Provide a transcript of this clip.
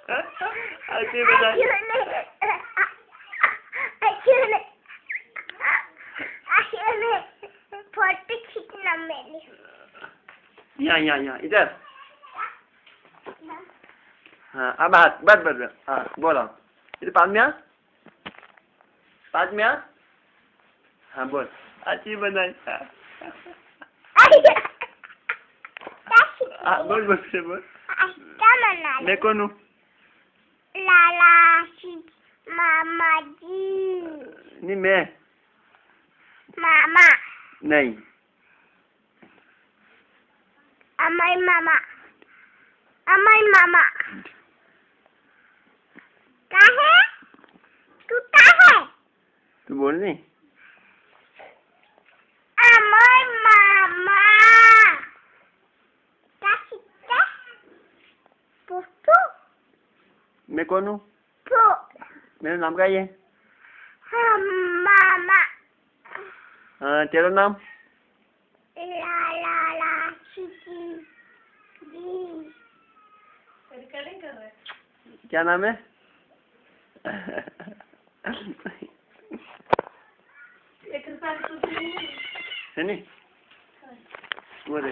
अच्छी बता। फोटो खींचना मैंने। यहाँ इधर। हाँ अब हाथ बस हाँ बोलो इधर पास में हाँ बोल अच्छी बनाई हाँ बोल मैं कौन हूँ लाला मामा जी नहीं मैं मामा नहीं अमय मामा का है तू का है तू बोल नहीं अमय मामा का सीखता पुप्पू मैं कौन हूँ पू मेरा नाम क्या है मामा हाँ तेरा नाम ला जी क्या नाम है है नहीं बोले